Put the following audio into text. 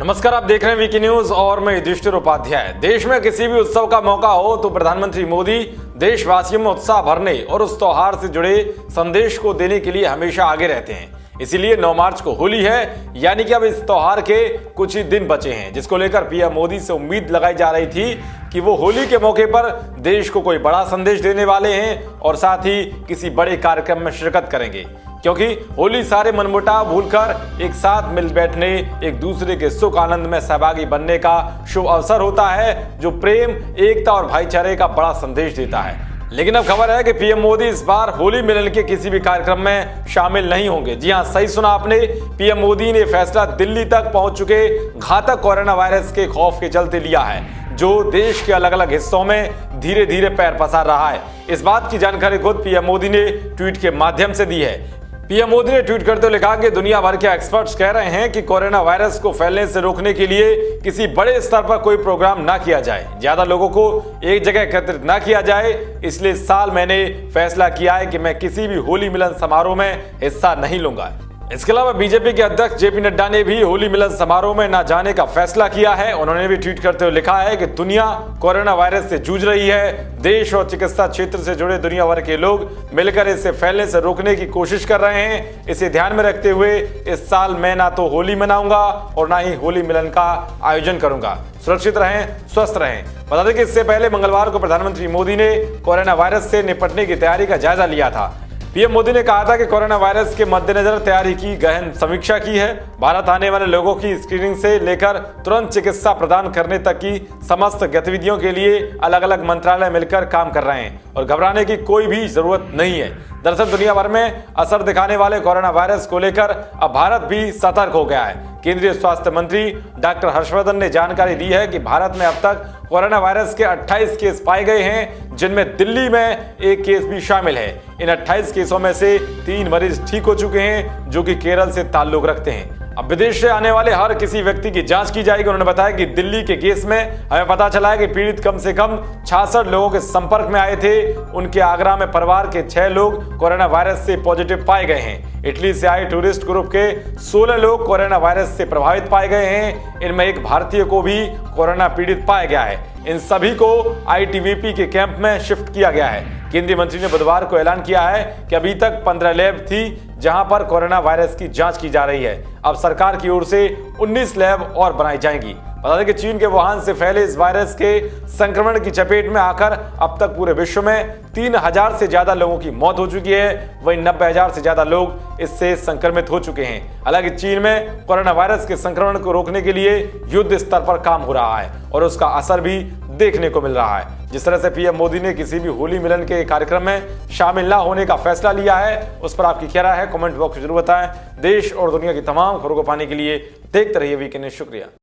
नमस्कार, आप देख रहे हैं वीकी न्यूज और मैं युधिष्ठिर उपाध्याय। देश में किसी भी उत्सव का मौका हो तो प्रधानमंत्री मोदी देशवासियों में उत्साह भरने और उस त्योहार से जुड़े संदेश को देने के लिए हमेशा आगे रहते हैं। इसीलिए 9 मार्च को होली है, यानी कि अब इस त्योहार के कुछ ही दिन बचे हैं, जिसको लेकर पीएम मोदी से उम्मीद लगाई जा रही थी कि वो होली के मौके पर देश को कोई बड़ा संदेश देने वाले हैं और साथ ही किसी बड़े कार्यक्रम में शिरकत करेंगे, क्योंकि होली सारे मनमुटाव भूलकर एक साथ मिल बैठने, एक दूसरे के सुख आनंद में सहभागी बनने का शुभ अवसर होता है, जो प्रेम, एकता और भाईचारे का बड़ा संदेश देता है। लेकिन अब खबर है कि पीएम मोदी इस बार होली मिलन के किसी भी कार्यक्रम में शामिल नहीं होंगे। जी हां, सही सुना आपने। पीएम मोदी ने फैसला दिल्ली तक पहुंच चुके घातक कोरोना वायरस के खौफ के चलते लिया है, जो देश के अलग अलग हिस्सों में धीरे धीरे पैर पसार रहा है। इस बात की जानकारी खुद पीएम मोदी ने ट्वीट के माध्यम से दी है। पीएम मोदी ने ट्वीट करते हुए लिखा कि दुनिया भर के एक्सपर्ट्स कह रहे हैं कि कोरोना वायरस को फैलने से रोकने के लिए किसी बड़े स्तर पर कोई प्रोग्राम ना किया जाए, ज्यादा लोगों को एक जगह एकत्रित ना किया जाए। इसलिए इस साल मैंने फैसला किया है कि मैं किसी भी होली मिलन समारोह में हिस्सा नहीं लूंगा। इसके अलावा बीजेपी के अध्यक्ष जेपी नड्डा ने भी होली मिलन समारोह में न जाने का फैसला किया है। उन्होंने भी ट्वीट करते हुए लिखा है कि दुनिया कोरोना वायरस से जूझ रही है। देश और चिकित्सा क्षेत्र से जुड़े दुनिया भर के लोग मिलकर इसे फैलने से रोकने की कोशिश कर रहे हैं। इसे ध्यान में रखते हुए इस साल मैं ना तो होली मनाऊंगा और ना ही होली मिलन का आयोजन करूंगा। सुरक्षित रहें, स्वस्थ रहें। बता दें कि इससे पहले मंगलवार को प्रधानमंत्री मोदी ने कोरोना वायरस से निपटने की तैयारी का जायजा लिया था। पीएम मोदी ने कहा था कि कोरोना वायरस के मद्देनजर तैयारी की गहन समीक्षा की है। भारत आने वाले लोगों की स्क्रीनिंग से लेकर तुरंत चिकित्सा प्रदान करने तक की समस्त गतिविधियों के लिए अलग अलग मंत्रालय मिलकर काम कर रहे हैं और घबराने की कोई भी जरूरत नहीं है। दरअसल दुनिया भर में असर दिखाने वाले कोरोना वायरस को लेकर अब भारत भी सतर्क हो गया है। केंद्रीय स्वास्थ्य मंत्री डॉक्टर हर्षवर्धन ने जानकारी दी है कि भारत में अब तक कोरोना वायरस के 28 केस पाए गए हैं, जिनमें दिल्ली में 1 केस भी शामिल है। इन 28 केसों में से 3 मरीज ठीक हो चुके हैं, जो कि केरल से ताल्लुक रखते हैं। अब विदेश से आने वाले हर किसी व्यक्ति की जांच की जाएगी। उन्होंने बताया कि दिल्ली के केस में हमें पता चला है कि पीड़ित कम से कम 66 लोगों के संपर्क में आए थे। उनके आगरा में परिवार के 6 लोग कोरोना वायरस से पॉजिटिव पाए गए हैं। इटली से आए टूरिस्ट ग्रुप के 16 लोग कोरोना वायरस से प्रभावित पाए गए हैं। इनमें एक भारतीय को भी कोरोना पीड़ित पाया गया है। इन सभी को आईटीबीपी के कैंप में शिफ्ट किया गया है। केंद्रीय मंत्री ने बुधवार को ऐलान किया है कि अभी तक 15 लैब थी जहां पर कोरोना वायरस की जांच की जा रही है। अब सरकार की ओर से 19 लैब और बनाई जाएंगी। बता दें कि चीन के वुहान से फैले इस वायरस के संक्रमण की चपेट में आकर अब तक पूरे विश्व में 3000 से ज्यादा लोगों की मौत हो चुकी है। वहीं 90,000 से ज्यादा लोग इससे संक्रमित हो चुके हैं। हालांकि चीन में कोरोना वायरस के संक्रमण को रोकने के लिए युद्ध स्तर पर काम हो रहा है और उसका असर भी देखने को मिल रहा है। जिस तरह से पीएम मोदी ने किसी भी होली मिलन के कार्यक्रम में शामिल ना होने का फैसला लिया है, उस पर आपकी क्या राय है? कमेंट बॉक्स में जरूर बताएं। देश और दुनिया की तमाम खबरों को पाने के लिए देखते रहिए वीकेंड न्यूज। शुक्रिया।